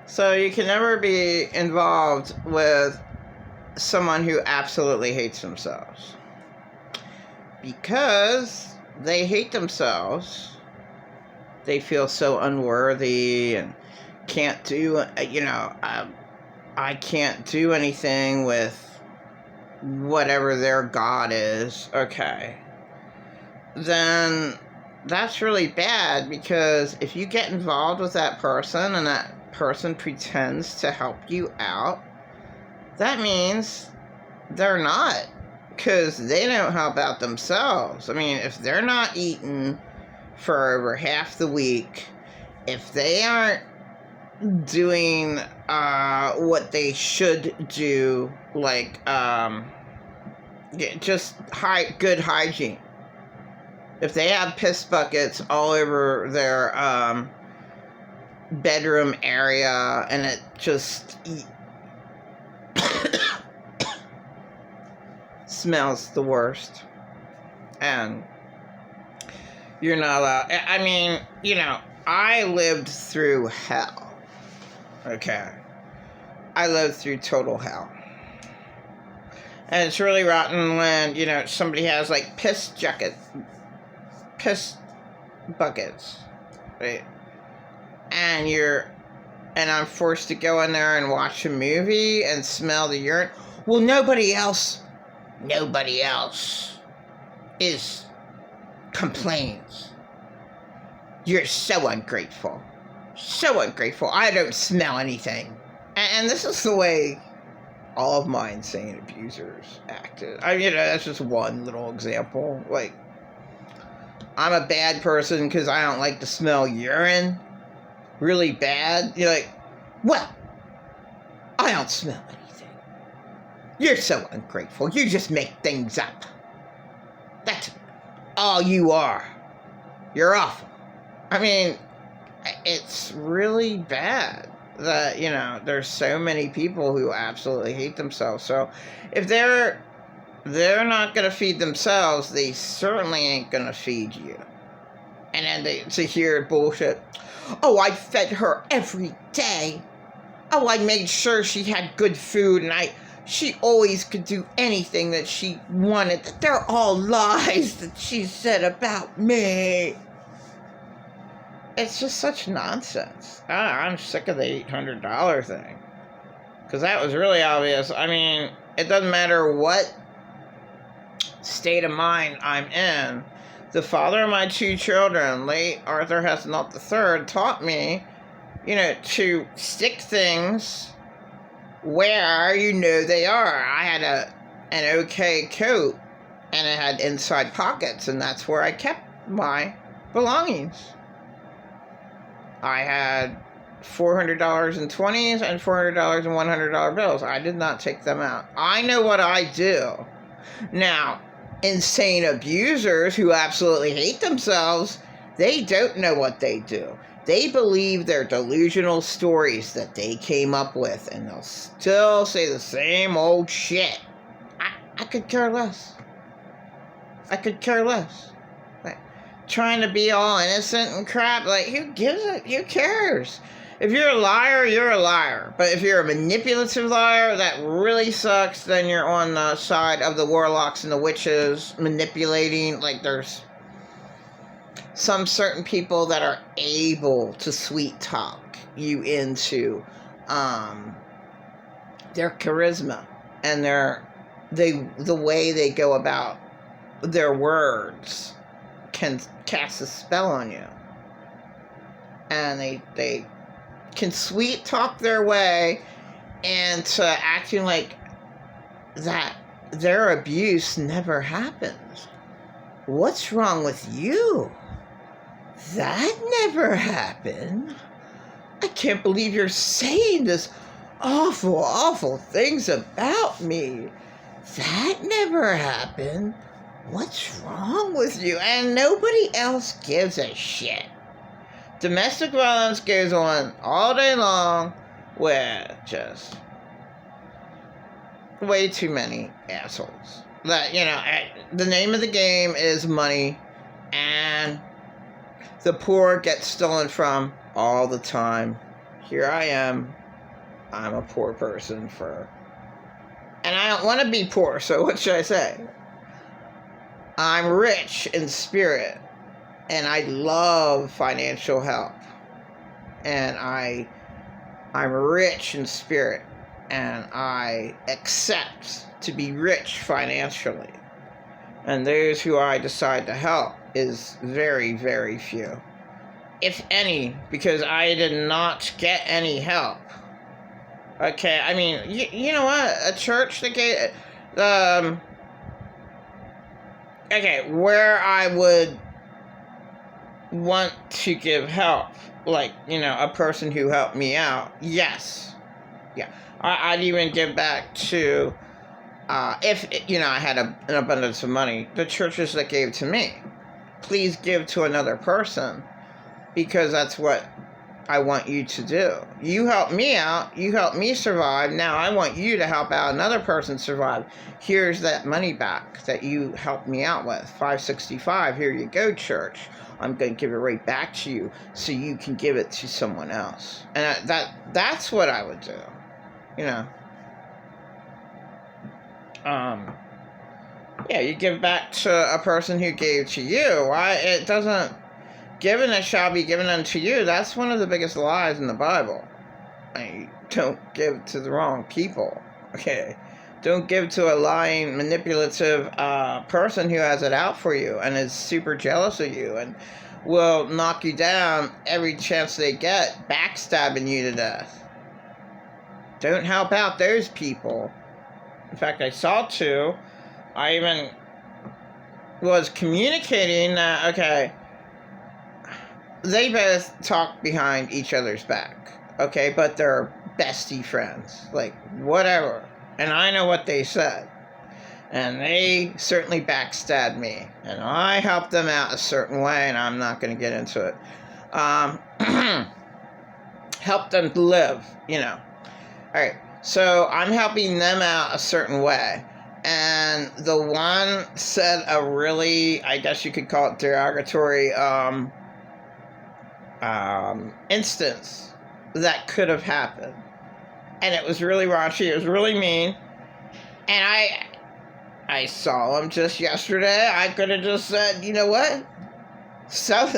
So you can never be involved with someone who absolutely hates themselves. Because they hate themselves. They feel so unworthy and can't do, I can't do anything with whatever their God is. Okay. Then that's really bad, because if you get involved with that person and that person pretends to help you out, that means they're not, because they don't help out themselves. I mean, if they're not eating for over half the week, if they aren't doing what they should do, like just good hygiene, if they have piss buckets all over their bedroom area and it just smells the worst, and you're not allowed. I mean, I lived through hell. Okay. I lived through total hell. And it's really rotten when, somebody has like piss buckets, right? And I'm forced to go in there and watch a movie and smell the urine. Well, nobody else complains. You're so ungrateful. So ungrateful. I don't smell anything. And this is the way all of my insane abusers acted. That's just one little example. Like, I'm a bad person because I don't like to smell urine. Really bad. You're like, well, I don't smell anything. You're so ungrateful. You just make things up. That's all you are. You're awful. I mean, it's really bad that, there's so many people who absolutely hate themselves. So if they're not going to feed themselves, they certainly ain't going to feed you. And then to hear bullshit. Oh, I fed her every day. Oh, I made sure she had good food, and she always could do anything that she wanted. They're all lies that she said about me. It's just such nonsense. I'm sick of the $800 thing. Because that was really obvious. I mean, it doesn't matter what state of mind I'm in. The father of my two children, late Arthur Hasselnut III, taught me, to stick things where they are. I had an okay coat, and it had inside pockets, and that's where I kept my belongings. I had $400 in 20s and $400 in $100 bills. I did not take them out. I know what I do. Now, insane abusers who absolutely hate themselves, they don't know what they do. They believe their delusional stories that they came up with, and they'll still say the same old shit. I could care less. I could care less. Trying to be all innocent and crap, like, who gives it? Who cares? If you're a liar, you're a liar. But if you're a manipulative liar, that really sucks. Then you're on the side of the warlocks and the witches manipulating. Like, there's some certain people that are able to sweet talk you into their charisma and the way they go about their words can cast a spell on you. And they can sweet talk their way into acting like that their abuse never happens. What's wrong with you? That never happened. I can't believe you're saying this awful, awful things about me. That never happened. What's wrong with you? And nobody else gives a shit. Domestic violence goes on all day long with just way too many assholes. That, the name of the game is money, and the poor get stolen from all the time. here I am. I'm a poor person and I don't want to be poor, so what should I say? I'm rich in spirit, and I love financial help. And I'm rich in spirit, and I accept to be rich financially. And those who I decide to help is very, very few, if any, because I did not get any help. Okay, I mean, you know what? A church that gave, okay, where I would want to give help, like, a person who helped me out, yes. Yeah. I'd even give back to, if, I had an abundance of money, the churches that gave to me. Please give to another person, because that's what I want you to do. You help me out. You help me survive. Now I want you to help out another person survive. Here's that money back that you helped me out with. $565. Here you go, church. I'm going to give it right back to you so you can give it to someone else. And that's what I would do. Yeah, you give back to a person who gave to you. It doesn't... Given it shall be given unto you. That's one of the biggest lies in the Bible. Don't give to the wrong people. Okay? Don't give to a lying, manipulative person who has it out for you and is super jealous of you and will knock you down every chance they get, backstabbing you to death. Don't help out those people. In fact, I saw two. I even was communicating that, okay, they both talk behind each other's back, okay, but they're bestie friends, like, whatever, and I know what they said, and they certainly backstabbed me, and I helped them out a certain way, and I'm not going to get into it. Help them live, Alright, so I'm helping them out a certain way, and the one said a really, I guess you could call it derogatory, instance that could have happened, and it was really raunchy, it was really mean, and I saw him just yesterday. I could have just said, you know what, so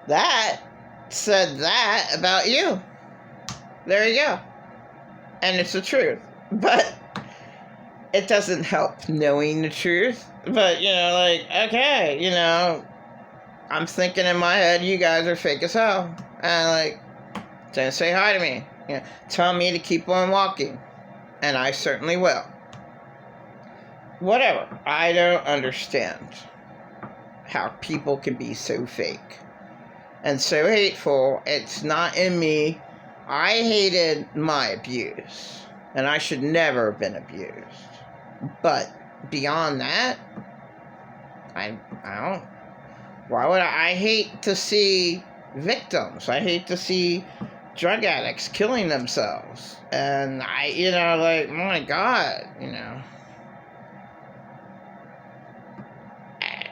that said that about you, there you go, and it's the truth, but it doesn't help knowing the truth, but okay, I'm thinking in my head, you guys are fake as hell. And, don't say hi to me. Tell me to keep on walking. And I certainly will. Whatever. I don't understand how people can be so fake and so hateful. It's not in me. I hated my abuse. And I should never have been abused. But beyond that, I don't... Why would I hate to see victims. I hate to see drug addicts killing themselves. And my God,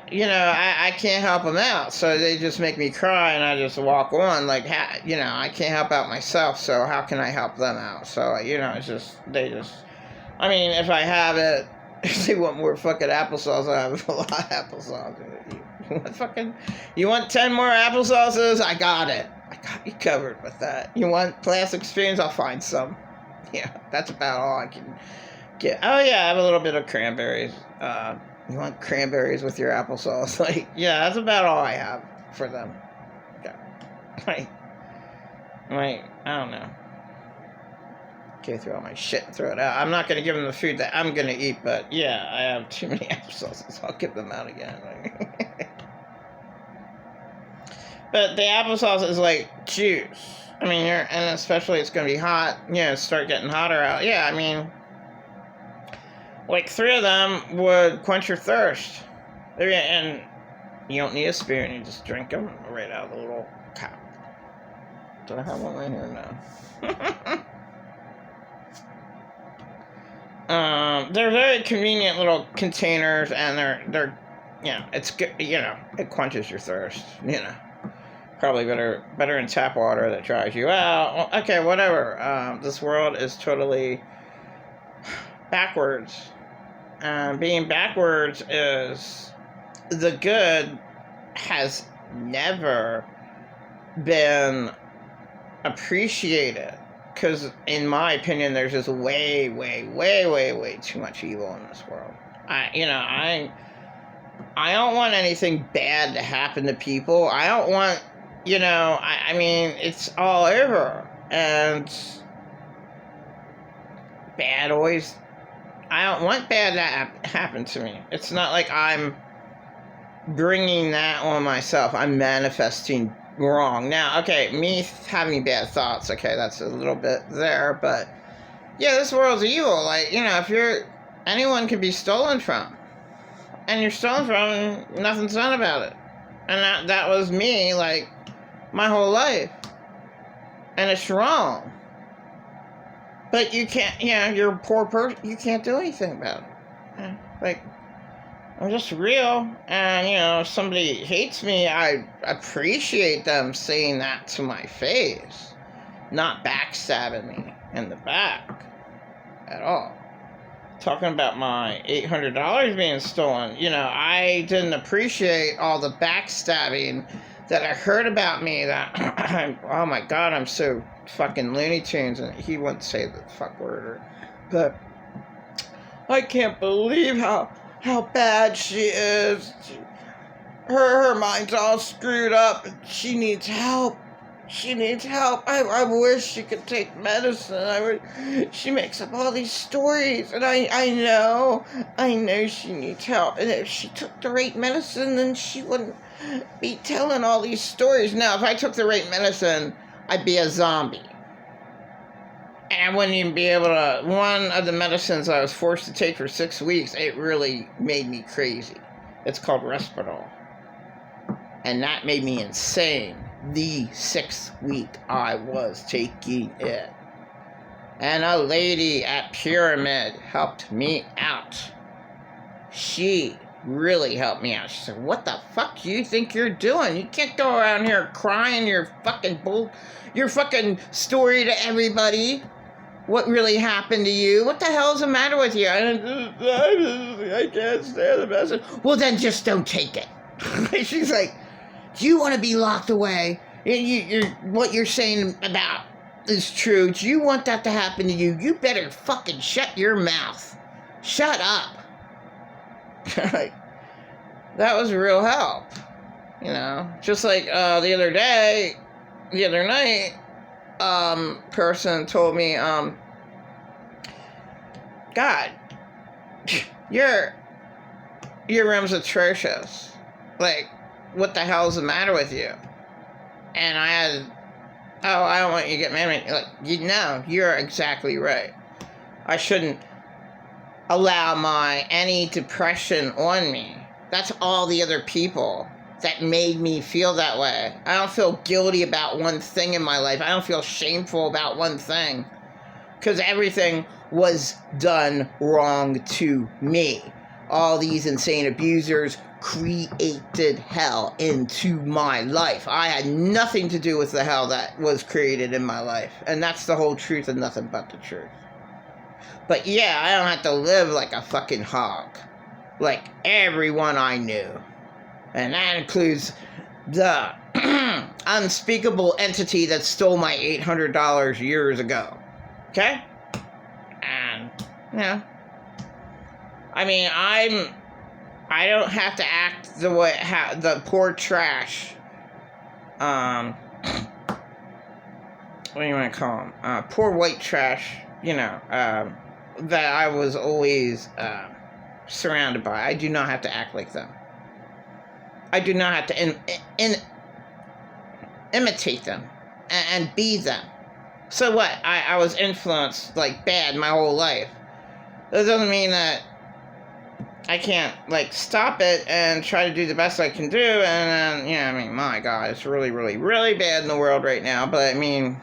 I can't help them out. So they just make me cry and I just walk on. I can't help out myself. So how can I help them out? So, it's just, if I have it, if they want more fucking applesauce, I have a lot of applesauce. You want 10 more applesauces? I got it. I got you covered with that. You want plastic spoons? I'll find some. Yeah, that's about all I can get. Oh, yeah, I have a little bit of cranberries. You want cranberries with your applesauce? Yeah, that's about all I have for them. Yeah. I don't know. Go through all my shit and throw it out. I'm not going to give them the food that I'm going to eat, but yeah, I have too many applesauces. I'll give them out again. But the applesauce is like juice. And especially it's going to be hot. Start getting hotter out. Yeah, 3 of them would quench your thirst. And you don't need a spoon. You just drink them right out of the little cup. Do I have one right here now? They're very convenient little containers, and they're it's good, it quenches your thirst, Probably better in tap water that dries you out. Well, okay, whatever. This world is totally backwards. Being backwards is the good has never been appreciated, because in my opinion there's just way too much evil in this world. I don't want anything bad to happen to people. I don't want, I mean, it's all over, and bad always, I don't want bad to happen to me. It's not like I'm bringing that on myself. I'm manifesting wrong. Now, okay, me having bad thoughts, okay, that's a little bit there, but yeah, this world's evil. Like, anyone can be stolen from. And you're stolen from and nothing's done about it. And that was me, like, my whole life. And it's wrong. But you can't, you're a poor person, you can't do anything about it. Like, I'm just real, and, if somebody hates me, I appreciate them saying that to my face, not backstabbing me in the back at all. Talking about my $800 being stolen, I didn't appreciate all the backstabbing that I heard about me, that, oh my God, I'm so fucking Looney Tunes, and he wouldn't say the fuck word, but I can't believe how bad she is. Her mind's all screwed up. She needs help. I wish she could take medicine. She makes up all these stories, and I know she needs help. And if she took the right medicine, then she wouldn't be telling all these stories. Now, if I took the right medicine, I'd be a zombie. And I wouldn't even be able to. One of the medicines I was forced to take for 6 weeks, it really made me crazy. It's called Risperdal. And that made me insane. The 6th week I was taking it. And a lady at Pyramid helped me out. She really helped me out. She said, "What the fuck do you think you're doing? You can't go around here crying your fucking story to everybody. What really happened to you? What the hell's the matter with you?" I can't stand the message. "Well, then just don't take it." She's like, "Do you want to be locked away? What you're saying about is true. Do you want that to happen to you? You better fucking shut your mouth. Shut up." That was real help. Just like the other night, person told me, "God, your room's atrocious. Like, what the hell's the matter with you?" And I had, I don't want you to get mad at me. Like, you're exactly right. I shouldn't allow any depression on me. That's all the other people that made me feel that way. I don't feel guilty about one thing in my life. I don't feel shameful about one thing. Because everything was done wrong to me. All these insane abusers created hell into my life. I had nothing to do with the hell that was created in my life. And that's the whole truth and nothing but the truth. But yeah, I don't have to live like a fucking hog. Like everyone I knew. And that includes the unspeakable entity that stole my $800 years ago. Okay? And, I mean, I don't have to act the way, the poor trash, what do you want to call them? Poor white trash, that I was always surrounded by. I do not have to act like them. I do not have to imitate them and be them. So what? I was influenced like bad my whole life. That doesn't mean that I can't stop it and try to do the best I can do. And then, my God, it's really, really, really bad in the world right now. But I mean,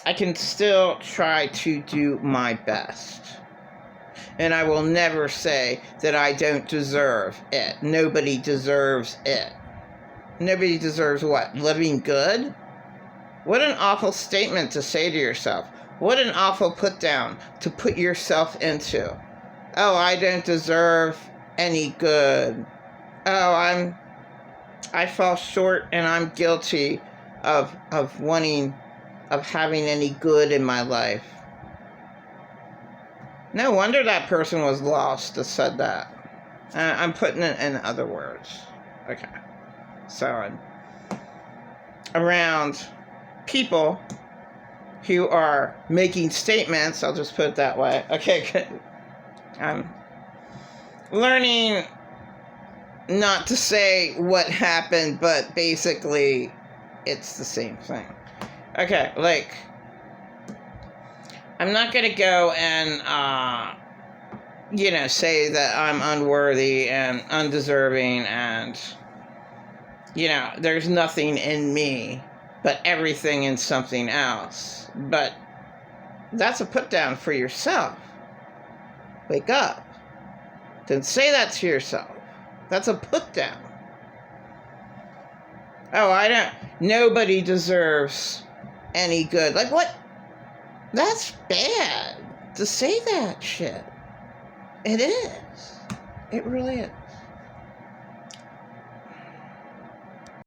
I can still try to do my best. And I will never say that I don't deserve it. Nobody deserves it. Nobody deserves what? Living good? What an awful statement to say to yourself. What an awful put down to put yourself into. Oh, I don't deserve any good. Oh, I fall short and I'm guilty of having any good in my life. No wonder that person was lost that said that. I'm putting it in other words. Okay. So I'm around people who are making statements, I'll just put it that way. Okay, good. I'm learning not to say what happened, but basically it's the same thing. Okay, like, I'm not going to go and, say that I'm unworthy and undeserving and, there's nothing in me but everything in something else. But that's a put down for yourself. Wake up. Don't say that to yourself. That's a put down. Oh, nobody deserves any good. Like, what? That's bad to say that shit. It is. It really is.